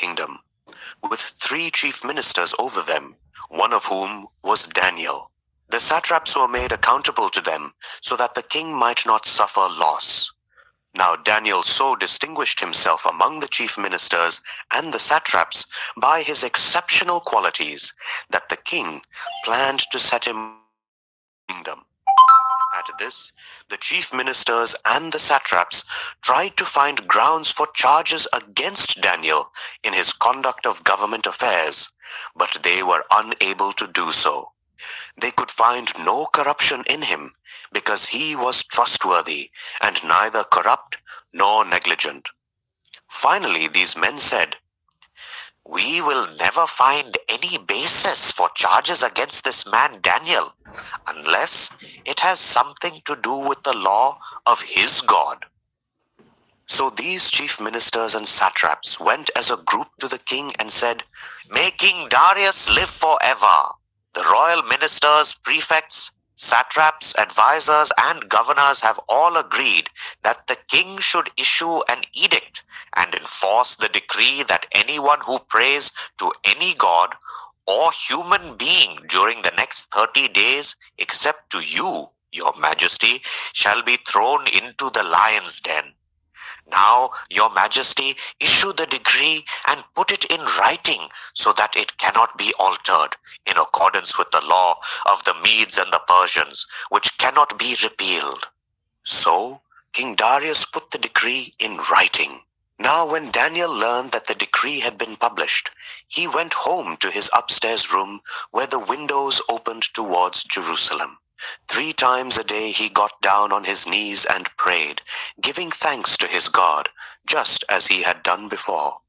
kingdom, with 3 chief ministers over them, one of whom was Daniel. The satraps were made accountable to them, so that the king might not suffer loss. Now Daniel so distinguished himself among the chief ministers and the satraps by his exceptional qualities that the king planned to set him in the kingdom. At this, the chief ministers and the satraps tried to find grounds for charges against Daniel in his conduct of government affairs, but they were unable to do so. They could find no corruption in him, because he was trustworthy and neither corrupt nor negligent. Finally, these men said, "We will never find any basis for charges against this man Daniel, unless it has something to do with the law of his God." So these chief ministers and satraps went as a group to the king and said, "May King Darius live forever. The royal ministers, prefects, satraps, advisors, and governors have all agreed that the king should issue an edict and enforce the decree that anyone who prays to any god or human being during the next 30 days, except to you, your majesty, shall be thrown into the lion's den. Now, your majesty, issue the decree and put it in writing so that it cannot be altered, in accordance with the law of the Medes and the Persians, which cannot be repealed." So King Darius put the decree in writing. Now when Daniel learned that the decree had been published, he went home to his upstairs room where the windows opened towards Jerusalem. 3 times a day he got down on his knees and prayed, giving thanks to his God, just as he had done before.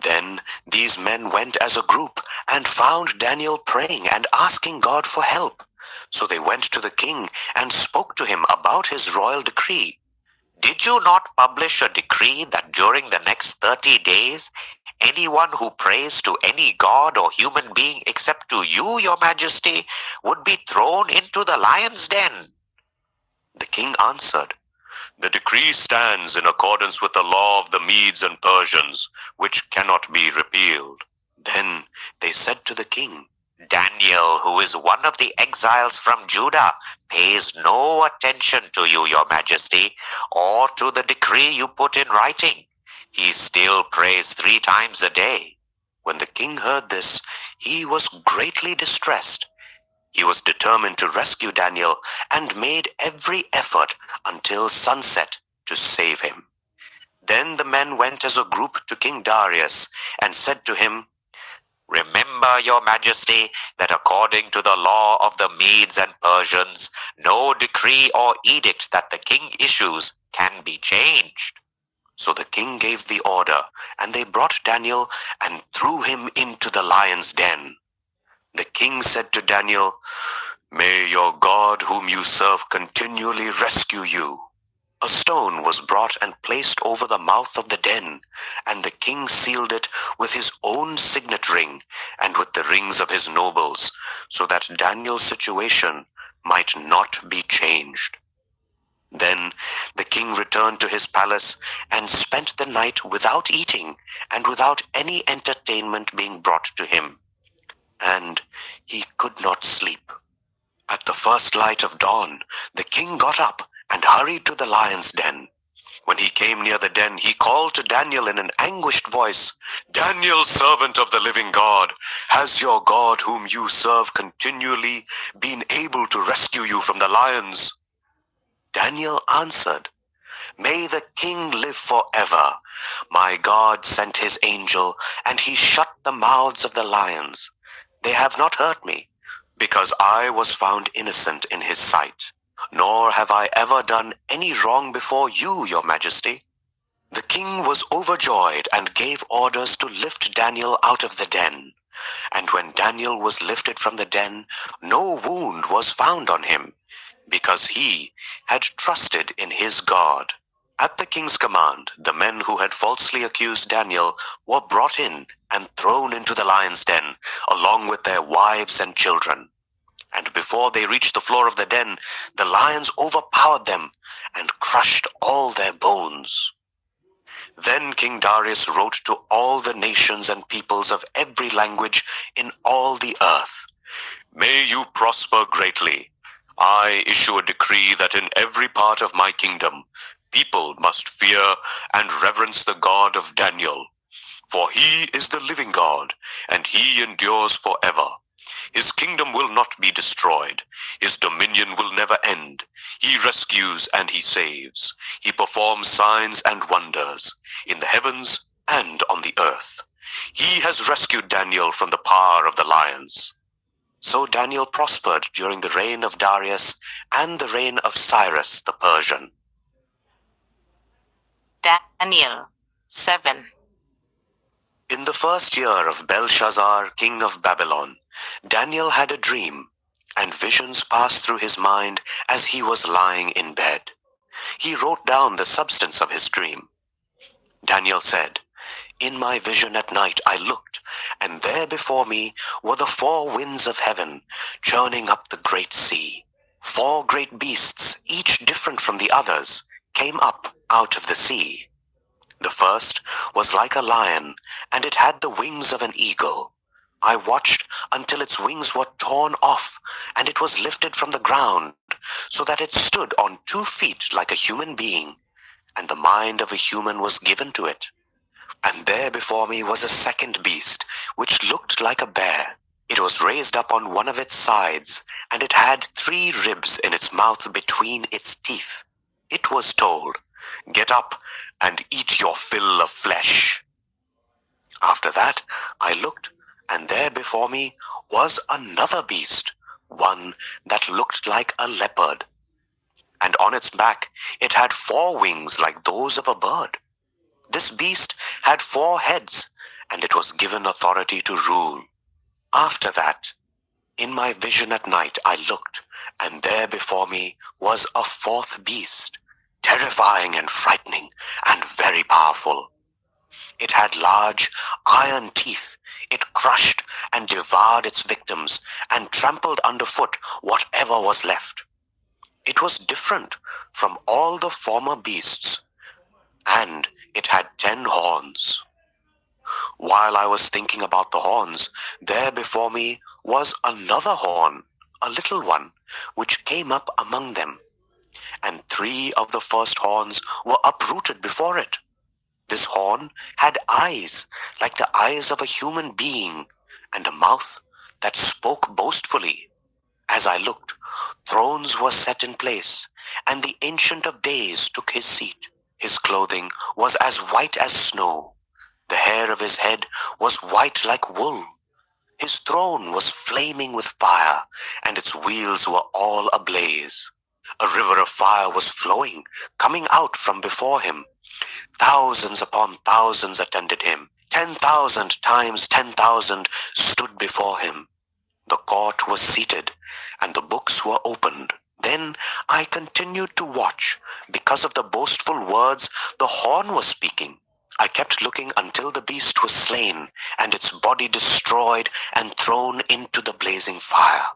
Then these men went as a group and found Daniel praying and asking God for help. So they went to the king and spoke to him about his royal decree. "Did you not publish a decree that during the next 30 days, anyone who prays to any god or human being except to you, your majesty, would be thrown into the lion's den?" The king answered, "The decree stands in accordance with the law of the Medes and Persians, which cannot be repealed." Then they said to the king, "Daniel, who is one of the exiles from Judah, pays no attention to you, your majesty, or to the decree you put in writing. He still prays 3 times a day." When the king heard this, he was greatly distressed. He was determined to rescue Daniel and made every effort until sunset to save him. Then the men went as a group to King Darius and said to him, "Remember, your majesty, that according to the law of the Medes and Persians, no decree or edict that the king issues can be changed." So the king gave the order, and they brought Daniel and threw him into the lion's den. The king said to Daniel, "May your God whom you serve continually rescue you." A stone was brought and placed over the mouth of the den, and the king sealed it with his own signet ring and with the rings of his nobles, so that Daniel's situation might not be changed. Then the king returned to his palace and spent the night without eating and without any entertainment being brought to him. And he could not sleep. At the first light of dawn, the king got up and hurried to the lion's den. When he came near the den, he called to Daniel in an anguished voice, "Daniel, servant of the living God, has your God whom you serve continually been able to rescue you from the lions?" Daniel answered, "May the king live forever. My God sent his angel, and he shut the mouths of the lions. They have not hurt me, because I was found innocent in his sight. Nor have I ever done any wrong before you, your majesty." The king was overjoyed and gave orders to lift Daniel out of the den. And when Daniel was lifted from the den, no wound was found on him, because he had trusted in his God. At the king's command, the men who had falsely accused Daniel were brought in and thrown into the lion's den, along with their wives and children. And before they reached the floor of the den, the lions overpowered them and crushed all their bones. Then King Darius wrote to all the nations and peoples of every language in all the earth, "May you prosper greatly. I issue a decree that in every part of my kingdom, people must fear and reverence the God of Daniel. For he is the living God, and he endures forever. His kingdom will not be destroyed. His dominion will never end. He rescues and he saves. He performs signs and wonders in the heavens and on the earth. He has rescued Daniel from the power of the lions." So Daniel prospered during the reign of Darius and the reign of Cyrus the Persian. Daniel 7. In the first year of Belshazzar, king of Babylon, Daniel had a dream, and visions passed through his mind as he was lying in bed. He wrote down the substance of his dream. Daniel said, "In my vision at night I looked, and there before me were the four winds of heaven, churning up the great sea. 4 great beasts, each different from the others, came up out of the sea. The first was like a lion, and it had the wings of an eagle. I watched until its wings were torn off, and it was lifted from the ground, so that it stood on 2 feet like a human being, and the mind of a human was given to it. And there before me was a second beast, which looked like a bear. It was raised up on one of its sides, and it had 3 ribs in its mouth between its teeth. It was told, 'Get up and eat your fill of flesh.' After that I looked, and there before me was another beast, one that looked like a leopard. And on its back it had 4 wings like those of a bird. This beast had 4 heads, and it was given authority to rule. After that, in my vision at night I looked, and there before me was a 4th beast, terrifying and frightening and very powerful. It had large iron teeth. It crushed and devoured its victims and trampled underfoot whatever was left. It was different from all the former beasts, and it had 10 horns. While I was thinking about the horns, there before me was another horn, a little one, which came up among them, and 3 of the first horns were uprooted before it. This horn had eyes like the eyes of a human being, and a mouth that spoke boastfully. As I looked, thrones were set in place, and the Ancient of Days took his seat. His clothing was as white as snow. The hair of his head was white like wool. His throne was flaming with fire, and its wheels were all ablaze. A river of fire was flowing, coming out from before him. Thousands upon thousands attended him. 10,000 times 10,000 stood before him. The court was seated, and the books were opened. Then I continued to watch. Because of the boastful words the horn was speaking, I kept looking until the beast was slain, and its body destroyed and thrown into the blazing fire.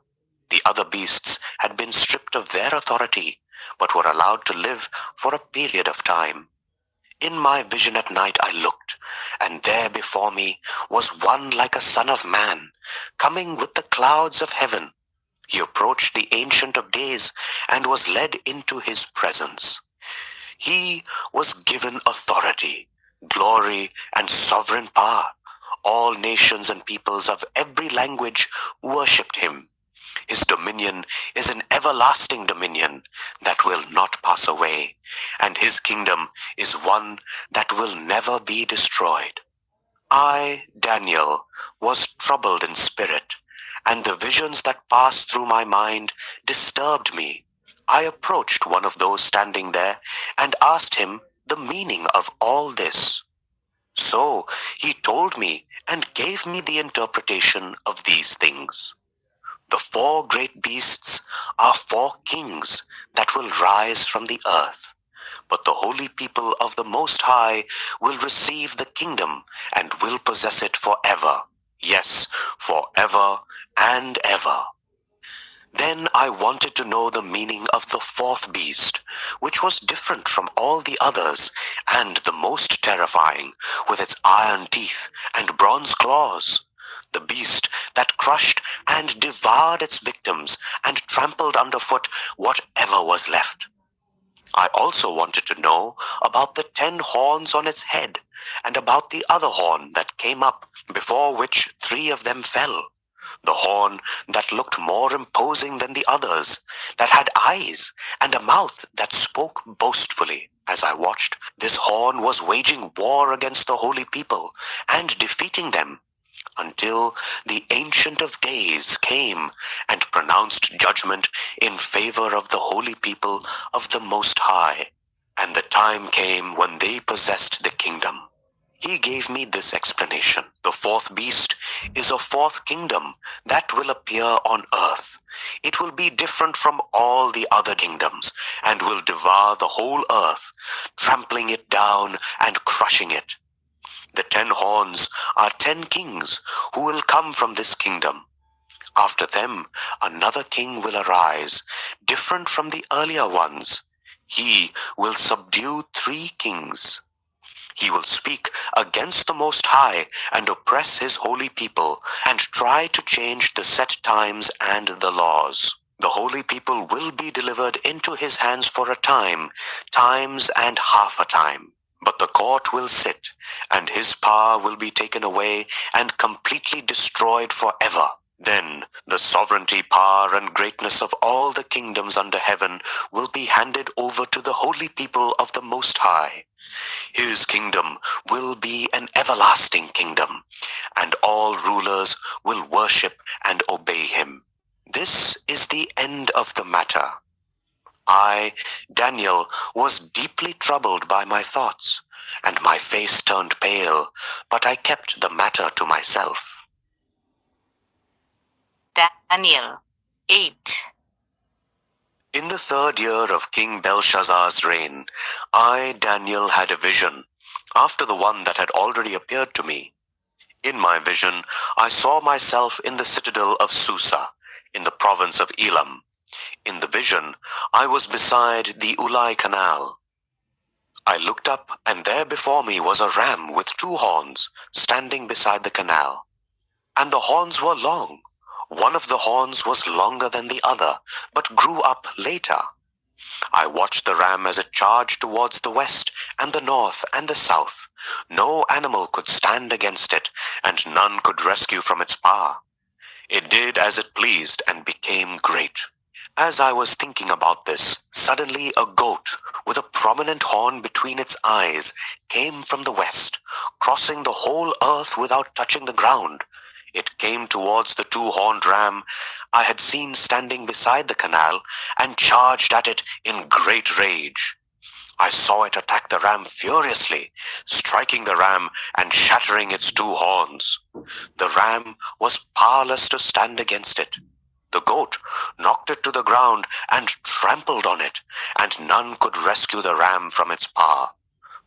The other beasts had been stripped of their authority, but were allowed to live for a period of time. In my vision at night I looked, and there before me was one like a son of man, coming with the clouds of heaven. He approached the Ancient of Days and was led into his presence. He was given authority, glory, and sovereign power. All nations and peoples of every language worshipped him. His dominion is an everlasting dominion that will not pass away, and his kingdom is one that will never be destroyed. I, Daniel, was troubled in spirit, and the visions that passed through my mind disturbed me. I approached one of those standing there and asked him the meaning of all this. So he told me and gave me the interpretation of these things. The 4 great beasts are 4 kings that will rise from the earth, but the holy people of the Most High will receive the kingdom and will possess it forever. Yes, forever and ever. Then I wanted to know the meaning of the fourth beast, which was different from all the others and the most terrifying, with its iron teeth and bronze claws. The beast that crushed and devoured its victims and trampled underfoot whatever was left. I also wanted to know about the 10 horns on its head and about the other horn that came up, before which 3 of them fell. The horn that looked more imposing than the others, that had eyes and a mouth that spoke boastfully. As I watched, this horn was waging war against the holy people and defeating them, until the Ancient of Days came and pronounced judgment in favor of the holy people of the Most High. And the time came when they possessed the kingdom. He gave me this explanation. The fourth beast is a fourth kingdom that will appear on earth. It will be different from all the other kingdoms and will devour the whole earth, trampling it down and crushing it. The 10 horns are 10 kings who will come from this kingdom. After them, another king will arise, different from the earlier ones. He will subdue 3 kings. He will speak against the Most High and oppress his holy people and try to change the set times and the laws. The holy people will be delivered into his hands for a time, times and half a time. But the court will sit, and his power will be taken away and completely destroyed forever. Then the sovereignty, power, and greatness of all the kingdoms under heaven will be handed over to the holy people of the Most High. His kingdom will be an everlasting kingdom, and all rulers will worship and obey him. This is the end of the matter. I, Daniel, was deeply troubled by my thoughts, and my face turned pale, but I kept the matter to myself. Daniel 8. In the 3rd year of King Belshazzar's reign, I, Daniel, had a vision, after the one that had already appeared to me. In my vision, I saw myself in the citadel of Susa, in the province of Elam. In the vision, I was beside the Ulai Canal. I looked up, and there before me was a ram with 2 horns, standing beside the canal. And the horns were long. One of the horns was longer than the other, but grew up later. I watched the ram as it charged towards the west and the north and the south. No animal could stand against it, and none could rescue from its power. It did as it pleased and became great. As I was thinking about this, suddenly a goat with a prominent horn between its eyes came from the west, crossing the whole earth without touching the ground. It came towards the 2-horned ram I had seen standing beside the canal and charged at it in great rage. I saw it attack the ram furiously, striking the ram and shattering its 2 horns. The ram was powerless to stand against it. The goat knocked it to the ground and trampled on it, and none could rescue the ram from its power.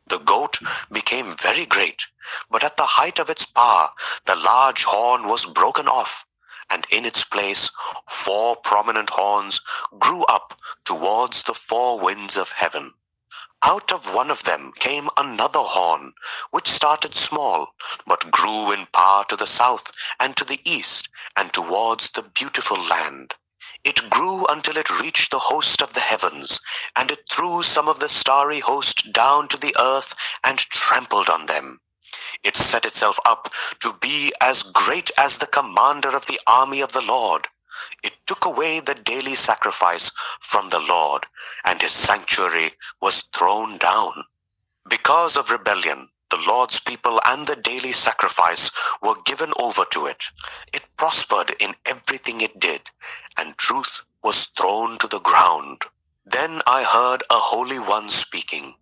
The goat became very great, but at the height of its power, the large horn was broken off, and in its place 4 prominent horns grew up towards the 4 winds of heaven. Out of one of them came another horn, which started small, but grew in power to the south and to the east and towards the beautiful land. It grew until it reached the host of the heavens, and it threw some of the starry host down to the earth and trampled on them. It set itself up to be as great as the commander of the army of the Lord. It took away the daily sacrifice from the Lord, and his sanctuary was thrown down. Because of rebellion, the Lord's people and the daily sacrifice were given over to it. It prospered in everything it did, and truth was thrown to the ground. Then I heard a Holy One speaking,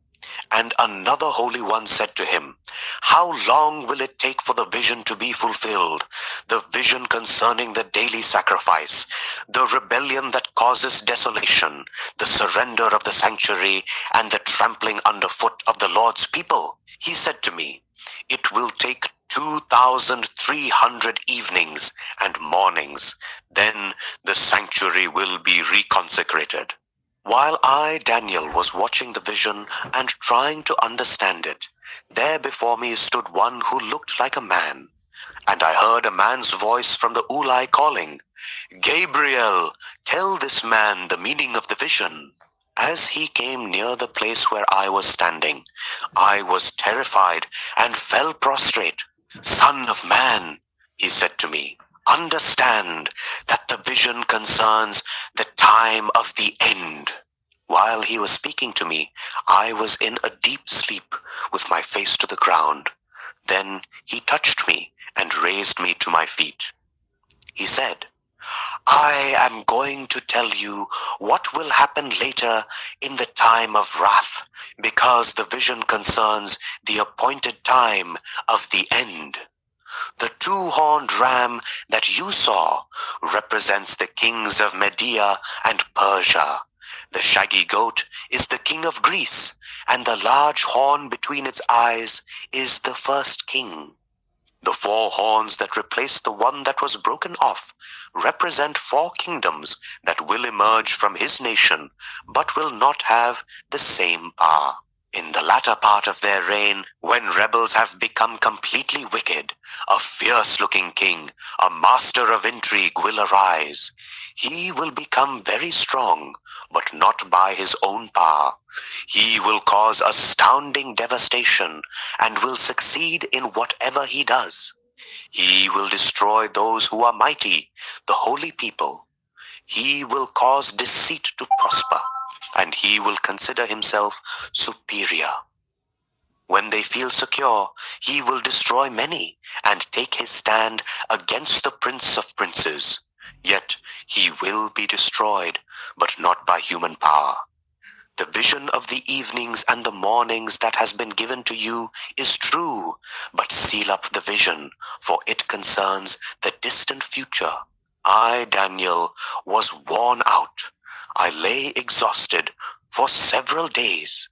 and another Holy One said to him, "How long will it take for the vision to be fulfilled, the vision concerning the daily sacrifice, the rebellion that causes desolation, the surrender of the sanctuary, and the trampling underfoot of the Lord's people?" He said to me, "It will take 2,300 evenings and mornings. Then the sanctuary will be reconsecrated. While I, Daniel, was watching the vision and trying to understand it, there before me stood one who looked like a man. And I heard a man's voice from the Ulai calling, "Gabriel, tell this man the meaning of the vision." As he came near the place where I was standing, I was terrified and fell prostrate. "Son of man," he said to me, "understand that the vision concerns the time of the end." While he was speaking to me, I was in a deep sleep with my face to the ground. Then he touched me and raised me to my feet. He said, "I am going to tell you what will happen later in the time of wrath, because the vision concerns the appointed time of the end. The two-horned ram that you saw represents the kings of Media and Persia. The shaggy goat is the king of Greece, and the large horn between its eyes is the first king. The 4 horns that replace the one that was broken off represent 4 kingdoms that will emerge from his nation, but will not have the same power. In the latter part of their reign, when rebels have become completely wicked, a fierce-looking king, a master of intrigue, will arise. He will become very strong, but not by his own power. He will cause astounding devastation and will succeed in whatever he does. He will destroy those who are mighty, the holy people. He will cause deceit to prosper, and he will consider himself superior. When they feel secure, he will destroy many and take his stand against the Prince of Princes. Yet he will be destroyed, but not by human power. The vision of the evenings and the mornings that has been given to you is true, but seal up the vision, for it concerns the distant future. I, Daniel, was worn out. I lay exhausted for several days.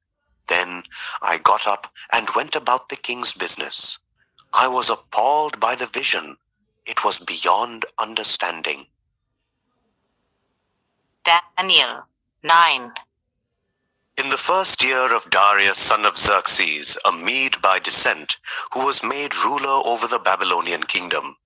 Then I got up and went about the king's business. I was appalled by the vision. It was beyond understanding. Daniel 9. In the first year of Darius, son of Xerxes, a Mede by descent, who was made ruler over the Babylonian kingdom.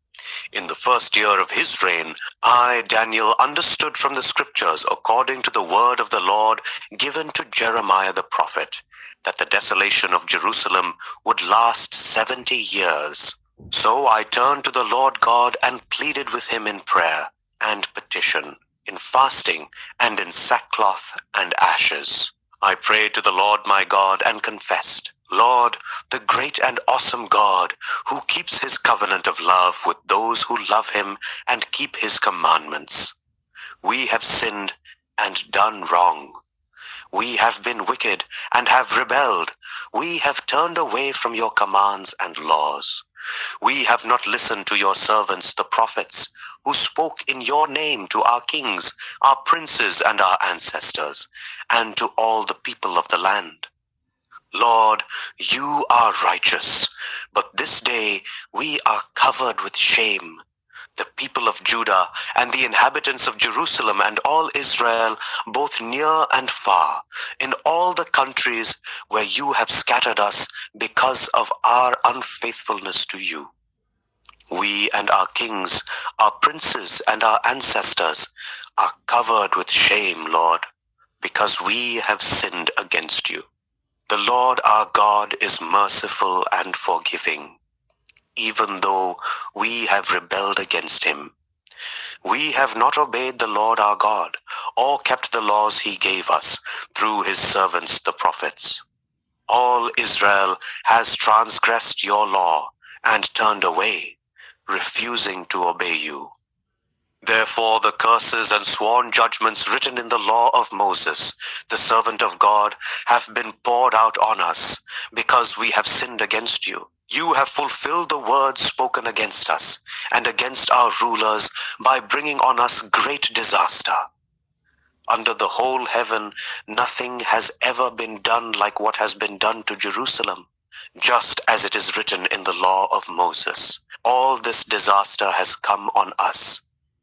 In the first year of his reign, I, Daniel, understood from the scriptures, according to the word of the Lord given to Jeremiah the prophet, that the desolation of Jerusalem would last 70 years. So I turned to the Lord God and pleaded with him in prayer and petition, in fasting and in sackcloth and ashes. I prayed to the Lord my God and confessed, "Lord, the great and awesome God, who keeps his covenant of love with those who love him and keep his commandments. We have sinned and done wrong. We have been wicked and have rebelled. We have turned away from your commands and laws. We have not listened to your servants, the prophets, who spoke in your name to our kings, our princes, and our ancestors, and to all the people of the land. Lord, you are righteous, but this day we are covered with shame. The people of Judah and the inhabitants of Jerusalem and all Israel, both near and far, in all the countries where you have scattered us because of our unfaithfulness to you. We and our kings, our princes and our ancestors are covered with shame, Lord, because we have sinned against you. The Lord our God is merciful and forgiving, even though we have rebelled against him. We have not obeyed the Lord our God, or kept the laws he gave us through his servants the prophets. All Israel has transgressed your law and turned away, refusing to obey you. Therefore the curses and sworn judgments written in the law of Moses, the servant of God, have been poured out on us, because we have sinned against you. You have fulfilled the words spoken against us, and against our rulers, by bringing on us great disaster. Under the whole heaven, nothing has ever been done like what has been done to Jerusalem. just as it is written in the law of Moses. All this disaster has come on us.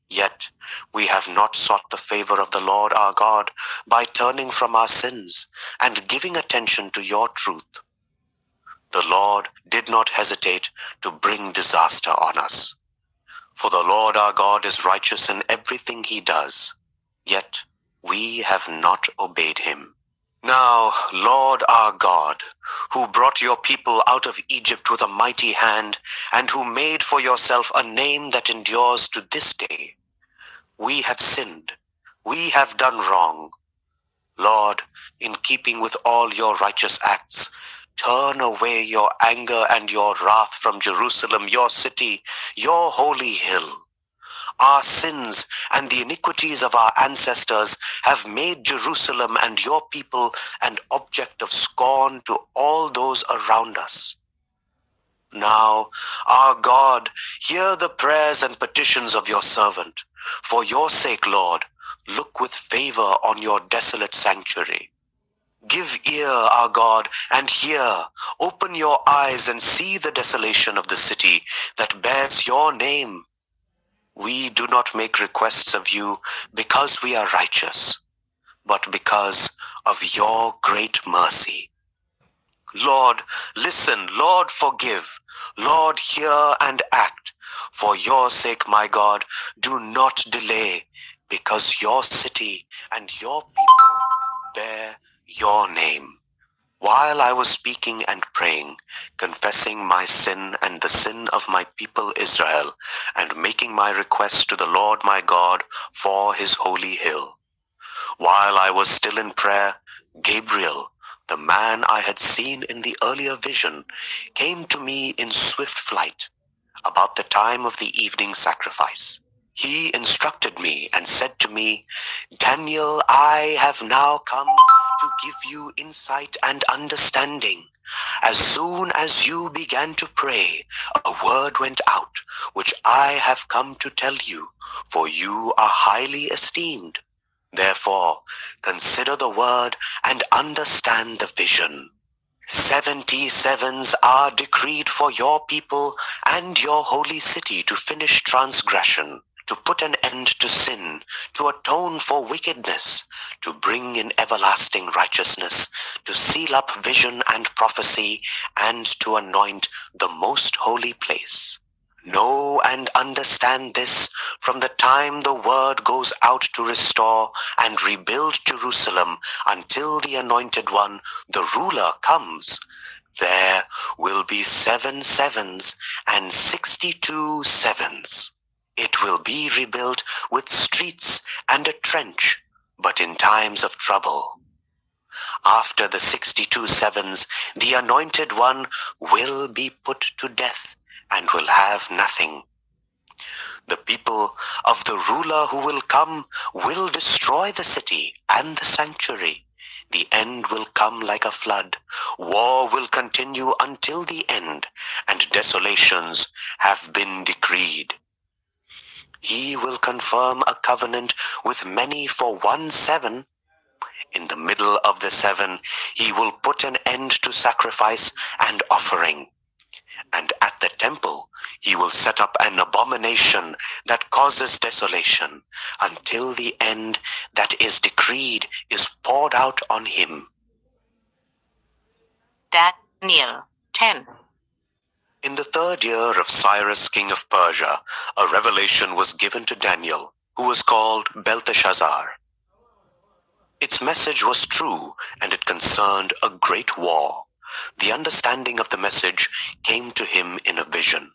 Yet we have not sought the favor of the Lord our God by turning from our sins and giving attention to your truth. The Lord did not hesitate to bring disaster on us. For the Lord our God is righteous in everything he does, yet we have not obeyed him. Now, Lord our God, who brought your people out of Egypt with a mighty hand, and who made for yourself a name that endures to this day, we have sinned, we have done wrong. Lord, in keeping with all your righteous acts, turn away your anger and your wrath from Jerusalem, your city, your holy hill. Our sins and the iniquities of our ancestors have made Jerusalem and your people an object of scorn to all those around us. Now, our God, hear the prayers and petitions of your servant. For your sake, Lord, look with favor on your desolate sanctuary. Give ear, our God, and hear. Open your eyes and see the desolation of the city that bears your name. We do not make requests of you because we are righteous, but because of your great mercy. Lord, listen. Lord, forgive. Lord, hear and act. For your sake, my God, do not delay, because your city and your people bear your name. While I was speaking and praying, confessing my sin and the sin of my people Israel, and making my request to the Lord my God for his holy hill, while I was still in prayer, Gabriel, the man I had seen in the earlier vision, came to me in swift flight about the time of the evening sacrifice. He instructed me and said to me, Daniel, I have now come to give you insight and understanding. As soon as you began to pray, a word went out, which I have come to tell you, for you are highly esteemed. Therefore, consider the word and understand the vision. 77s are decreed for your people and your holy city to finish transgression, to put an end to sin, to atone for wickedness, to bring in everlasting righteousness, to seal up vision and prophecy, and to anoint the most holy place. Know and understand this from the time the word goes out to restore and rebuild Jerusalem until the Anointed One, the ruler, comes. There will be 7 sevens and 62 sevens. It will be rebuilt with streets and a trench, but in times of trouble. After the 62 sevens, the Anointed One will be put to death and will have nothing. The people of the ruler who will come will destroy the city and the sanctuary. The end will come like a flood. War will continue until the end, and desolations have been decreed. He will confirm a covenant with many for 1 7. In the middle of the 7, he will put an end to sacrifice and offering. And at the temple, he will set up an abomination that causes desolation until the end that is decreed is poured out on him. Daniel 10. In the 3rd year of Cyrus, king of Persia, a revelation was given to Daniel, who was called Belteshazzar. Its message was true, and it concerned a great war. The understanding of the message came to him in a vision.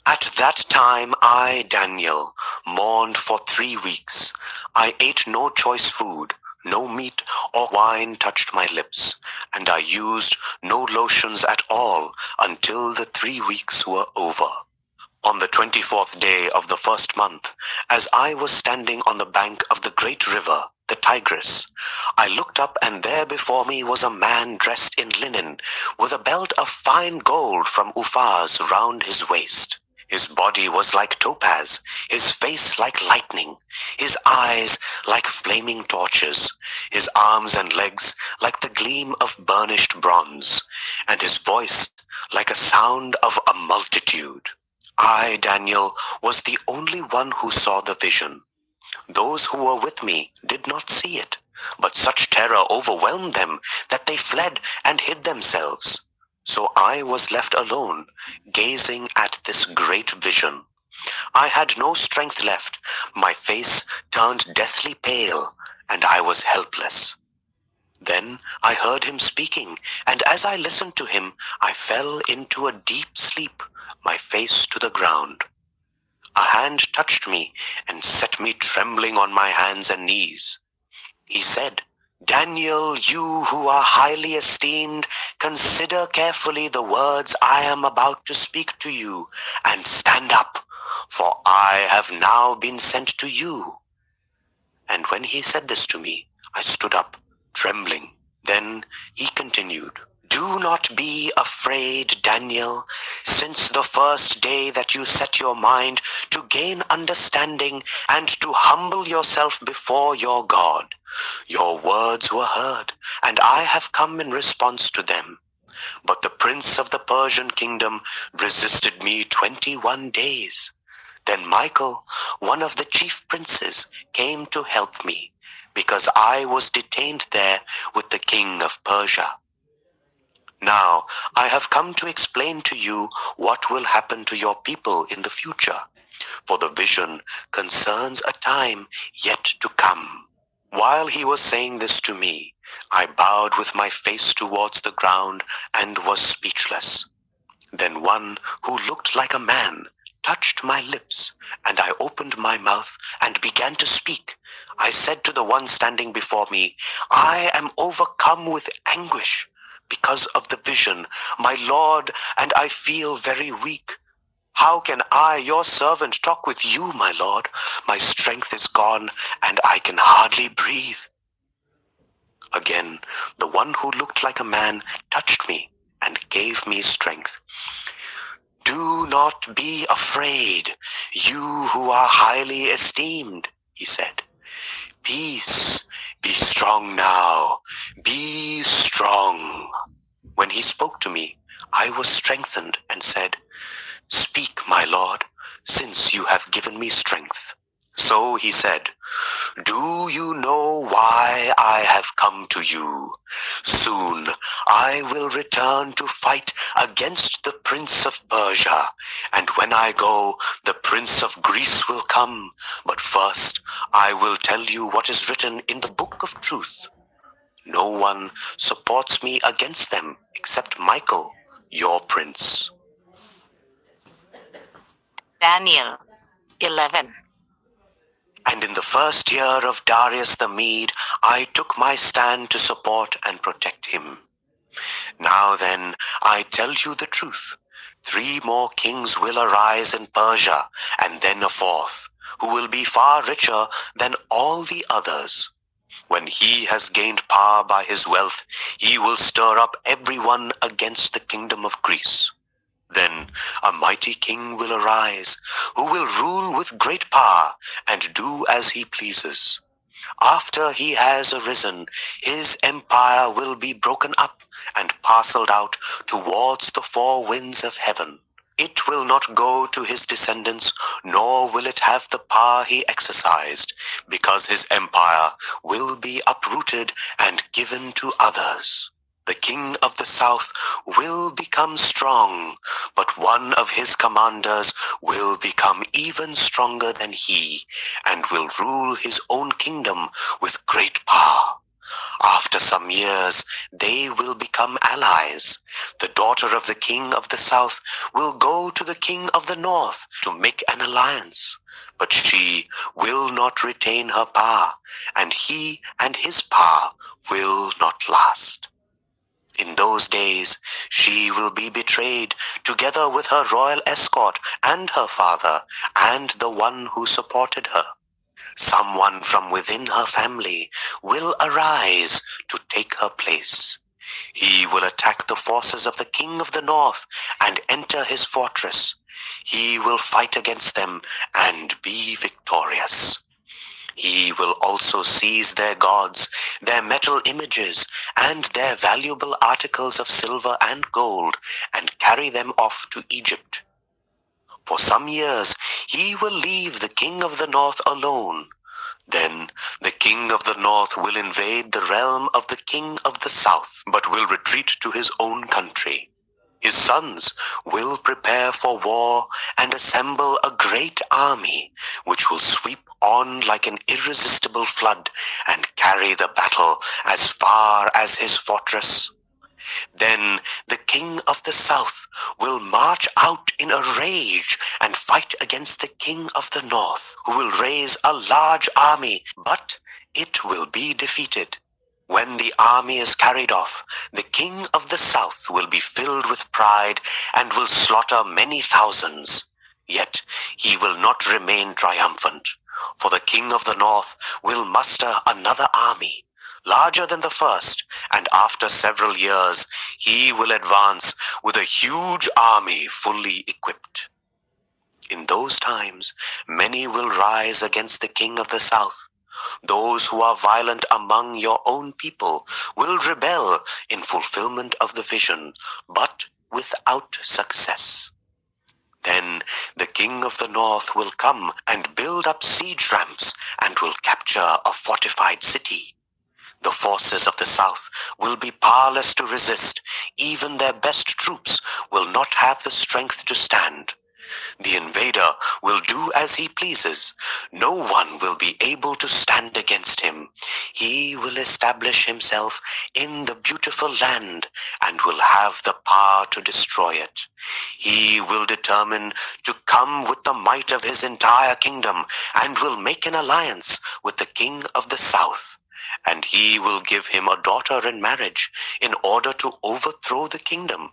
At that time I, Daniel, mourned for 3 weeks. I ate no choice food, no meat or wine touched my lips, and I used no lotions at all until the 3 weeks were over. On the 24th day of the 1st month, as I was standing on the bank of the great river, the Tigris, I looked up, and there before me was a man dressed in linen, with a belt of fine gold from Uphaz round his waist. His body was like topaz, his face like lightning, his eyes like flaming torches, his arms and legs like the gleam of burnished bronze, and his voice like a sound of a multitude. I, Daniel, was the only one who saw the vision. Those who were with me did not see it, but such terror overwhelmed them that they fled and hid themselves. So I was left alone, gazing at this great vision. I had no strength left, my face turned deathly pale, and I was helpless. Then I heard him speaking, and as I listened to him, I fell into a deep sleep, my face to the ground. A hand touched me and set me trembling on my hands and knees. He said, "Daniel, you who are highly esteemed, consider carefully the words I am about to speak to you, and stand up, for I have now been sent to you." And when he said this to me, I stood up, trembling. Then he continued, "Do not be afraid, Daniel, since the first day that you set your mind to gain understanding and to humble yourself before your God. Your words were heard, and I have come in response to them. But the prince of the Persian kingdom resisted me 21 days. Then Michael, one of the chief princes, came to help me, because I was detained there with the king of Persia. Now, I have come to explain to you what will happen to your people in the future, for the vision concerns a time yet to come." While he was saying this to me, I bowed with my face towards the ground and was speechless. Then one who looked like a man touched my lips, and I opened my mouth and began to speak. I said to the one standing before me, "I am overcome with anguish because of the vision, my Lord, and I feel very weak. How can I, your servant, talk with you, my Lord? My strength is gone, and I can hardly breathe." Again, the one who looked like a man touched me and gave me strength. "Do not be afraid, you who are highly esteemed," he said. "Peace, be strong now, be strong." When he spoke to me, I was strengthened and said, "Speak, my Lord, since you have given me strength." So he said, "Do you know why I have come to you? Soon I will return to fight against the prince of Persia, and when I go, the prince of Greece will come. But first I will tell you what is written in the book of truth. No one supports me against them except Michael, your prince." Daniel 11. And in the first year of Darius the Mede, I took my stand to support and protect him. Now then, I tell you the truth. 3 more kings will arise in Persia, and then a 4th, who will be far richer than all the others. When he has gained power by his wealth, he will stir up everyone against the kingdom of Greece. Then a mighty king will arise, who will rule with great power and do as he pleases. After he has arisen, his empire will be broken up and parceled out towards the 4 winds of heaven. It will not go to his descendants, nor will it have the power he exercised, because his empire will be uprooted and given to others. The king of the south will become strong, but one of his commanders will become even stronger than he, and will rule his own kingdom with great power. After some years, they will become allies. The daughter of the king of the south will go to the king of the north to make an alliance, but she will not retain her power, and he and his power will not last. In those days, she will be betrayed together with her royal escort and her father and the one who supported her. Someone from within her family will arise to take her place. He will attack the forces of the king of the north and enter his fortress. He will fight against them and be victorious. He will also seize their gods, their metal images, and their valuable articles of silver and gold, and carry them off to Egypt. For some years he will leave the king of the north alone. Then the king of the north will invade the realm of the king of the south, but will retreat to his own country. His sons will prepare for war and assemble a great army, which will sweep on like an irresistible flood and carry the battle as far as his fortress. Then the king of the south will march out in a rage and fight against the king of the north, who will raise a large army, but it will be defeated. When the army is carried off, the king of the south will be filled with pride and will slaughter many thousands. Yet he will not remain triumphant, for the king of the north will muster another army, larger than the first, and after several years he will advance with a huge army fully equipped. In those times many will rise against the king of the south. Those who are violent among your own people will rebel in fulfillment of the vision, but without success. Then the king of the north will come and build up siege ramps and will capture a fortified city. The forces of the south will be powerless to resist. Even their best troops will not have the strength to stand. The invader will do as he pleases. No one will be able to stand against him. He will establish himself in the beautiful land and will have the power to destroy it. He will determine to come with the might of his entire kingdom and will make an alliance with the king of the south. And he will give him a daughter in marriage in order to overthrow the kingdom.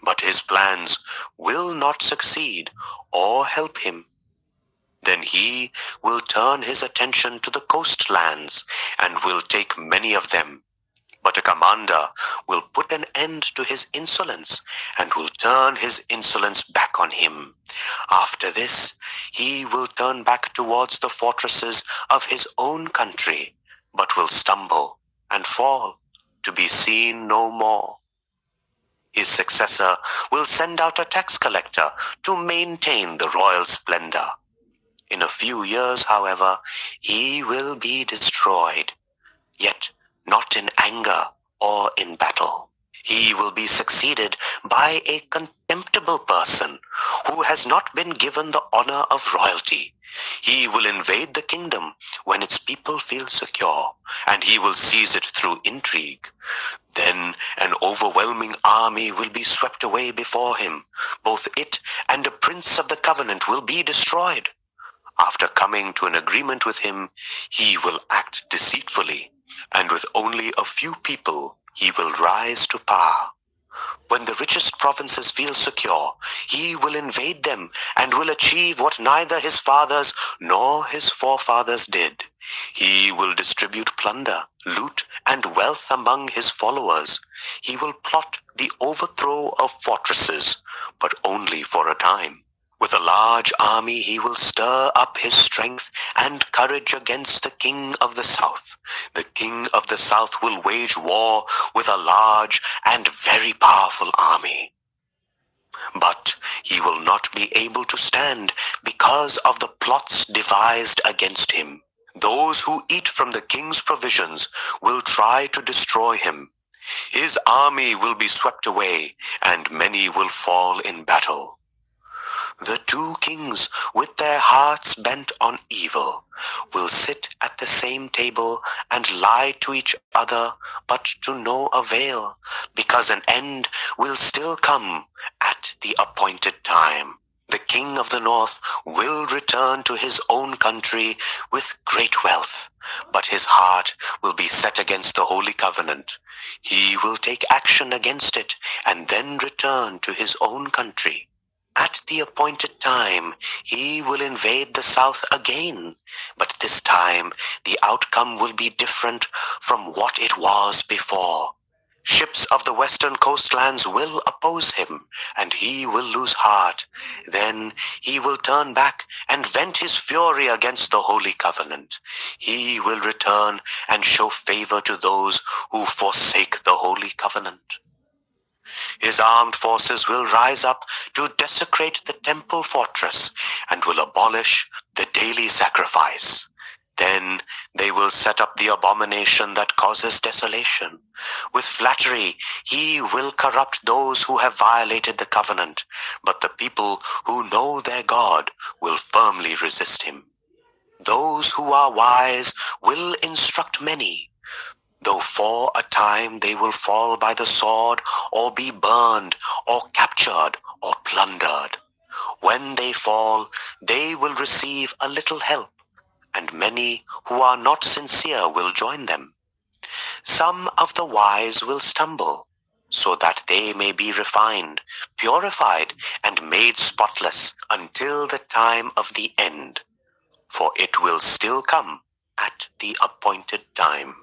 But his plans will not succeed or help him. Then he will turn his attention to the coastlands and will take many of them. But a commander will put an end to his insolence and will turn his insolence back on him. After this, he will turn back towards the fortresses of his own country, but will stumble and fall to be seen no more. His successor will send out a tax collector to maintain the royal splendor. In a few years, however, he will be destroyed, yet not in anger or in battle. He will be succeeded by a contemptible person who has not been given the honor of royalty. He will invade the kingdom when its people feel secure, and he will seize it through intrigue. Then an overwhelming army will be swept away before him. Both it and a prince of the covenant will be destroyed. After coming to an agreement with him, he will act deceitfully, and with only a few people he will rise to power. When the richest provinces feel secure, he will invade them and will achieve what neither his fathers nor his forefathers did. He will distribute plunder, loot, and wealth among his followers. He will plot the overthrow of fortresses, but only for a time. With a large army he will stir up his strength and courage against the king of the south. The king of the south will wage war with a large and very powerful army. But he will not be able to stand because of the plots devised against him. Those who eat from the king's provisions will try to destroy him. His army will be swept away, and many will fall in battle. The two kings, with their hearts bent on evil, will sit at the same table and lie to each other, but to no avail, because an end will still come at the appointed time. The king of the north will return to his own country with great wealth, but his heart will be set against the holy covenant. He will take action against it and then return to his own country. At the appointed time, he will invade the south again, but this time the outcome will be different from what it was before. Ships of the western coastlands will oppose him, and he will lose heart. Then he will turn back and vent his fury against the Holy Covenant. He will return and show favor to those who forsake the Holy Covenant. His armed forces will rise up to desecrate the temple fortress and will abolish the daily sacrifice. Then they will set up the abomination that causes desolation. With flattery, he will corrupt those who have violated the covenant, but the people who know their God will firmly resist him. Those who are wise will instruct many, though for a time they will fall by the sword or be burned or captured or plundered. When they fall, they will receive a little help, and many who are not sincere will join them. Some of the wise will stumble, so that they may be refined, purified, and made spotless until the time of the end, for it will still come at the appointed time.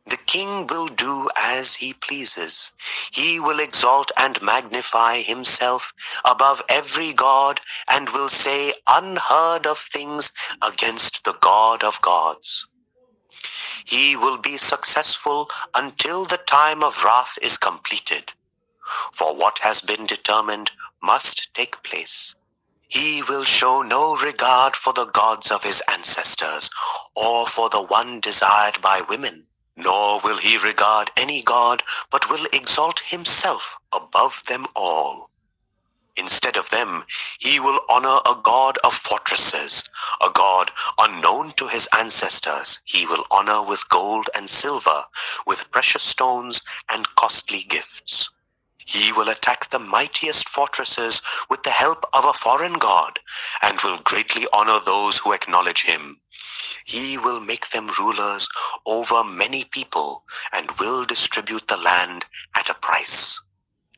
The king will do as he pleases. He will exalt and magnify himself above every god and will say unheard of things against the God of gods. He will be successful until the time of wrath is completed, for what has been determined must take place. He will show no regard for the gods of his ancestors or for the one desired by women. Nor will he regard any god, but will exalt himself above them all. Instead of them, he will honor a god of fortresses, a god unknown to his ancestors. He will honor with gold and silver, with precious stones and costly gifts. He will attack the mightiest fortresses with the help of a foreign god, and will greatly honor those who acknowledge him. He will make them rulers over many people and will distribute the land at a price.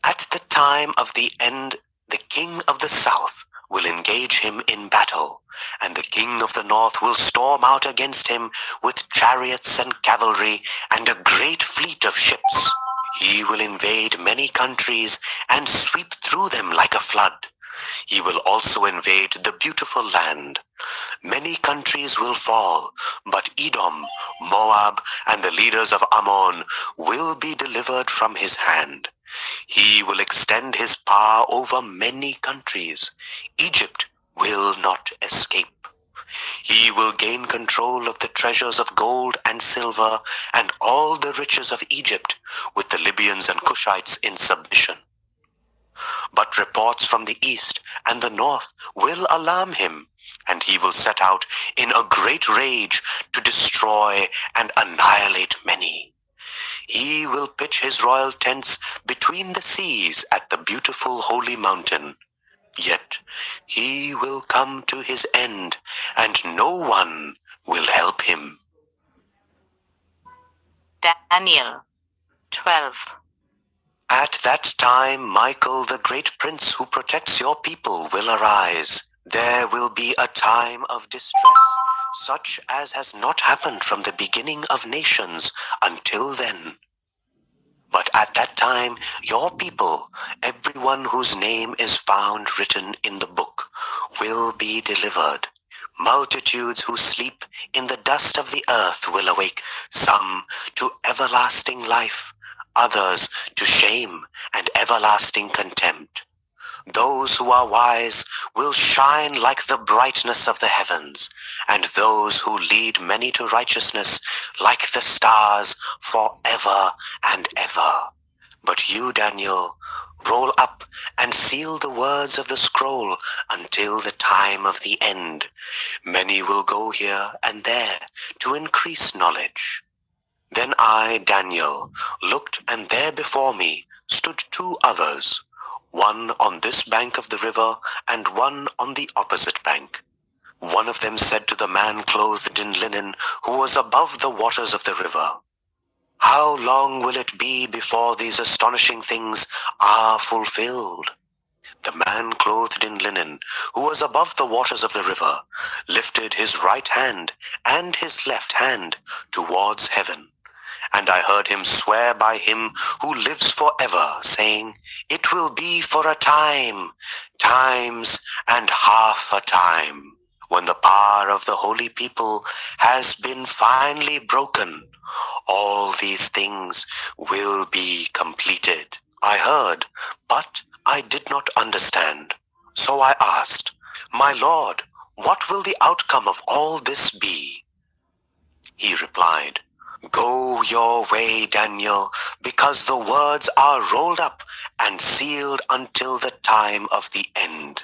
At the time of the end, the king of the south will engage him in battle, and the king of the north will storm out against him with chariots and cavalry and a great fleet of ships. He will invade many countries and sweep through them like a flood. He will also invade the beautiful land. Many countries will fall, but Edom, Moab, and the leaders of Ammon will be delivered from his hand. He will extend his power over many countries. Egypt will not escape. He will gain control of the treasures of gold and silver and all the riches of Egypt, with the Libyans and Cushites in submission. But reports from the east and the north will alarm him, and he will set out in a great rage to destroy and annihilate many. He will pitch his royal tents between the seas at the beautiful holy mountain. Yet he will come to his end, and no one will help him. Daniel 12. At that time, Michael, the great prince who protects your people, will arise. There will be a time of distress, such as has not happened from the beginning of nations until then. But at that time, your people, everyone whose name is found written in the book, will be delivered. Multitudes who sleep in the dust of the earth will awake, some to everlasting life, others to shame and everlasting contempt. Those who are wise will shine like the brightness of the heavens, and those who lead many to righteousness like the stars forever and ever. But you, Daniel, roll up and seal the words of the scroll until the time of the end. Many will go here and there to increase knowledge. Then I, Daniel, looked, and there before me stood two others, one on this bank of the river and one on the opposite bank. One of them said to the man clothed in linen who was above the waters of the river, "How long will it be before these astonishing things are fulfilled?" The man clothed in linen, who was above the waters of the river, lifted his right hand and his left hand towards heaven, And I heard him swear by him who lives forever, saying, It will be for a time, times and half a time, when the power of the holy people has been finally broken. All these things will be completed. I heard, but I did not understand. So I asked, My Lord, what will the outcome of all this be? He replied, Go your way, Daniel, because the words are rolled up and sealed until the time of the end.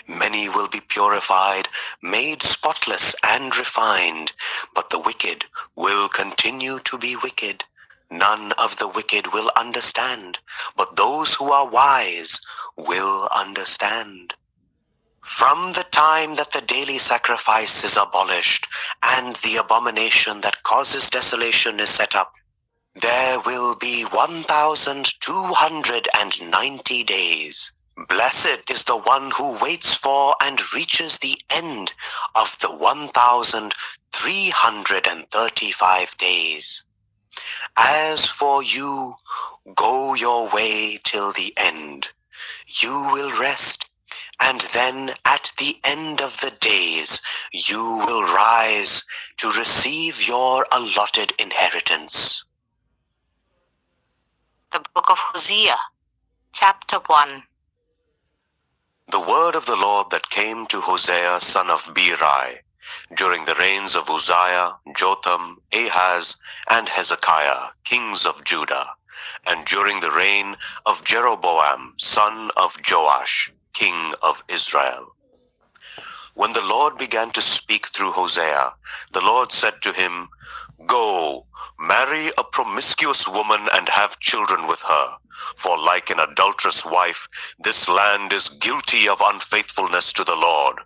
Many will be purified, made spotless and refined, but the wicked will continue to be wicked. None of the wicked will understand, but those who are wise will understand. From the time that the daily sacrifice is abolished and the abomination that causes desolation is set up, there will be 1,290 days. Blessed is the one who waits for and reaches the end of the 1,335 days. As for you, go your way till the end. You will rest. And then at the end of the days, you will rise to receive your allotted inheritance. The book of Hosea, chapter 1. The word of the Lord that came to Hosea son of Beeri during the reigns of Uzziah, Jotham, Ahaz, and Hezekiah, kings of Judah, and during the reign of Jeroboam, son of Joash, king of Israel. When the Lord began to speak through Hosea, the Lord said to him, Go, marry a promiscuous woman and have children with her, for like an adulterous wife, this land is guilty of unfaithfulness to the Lord.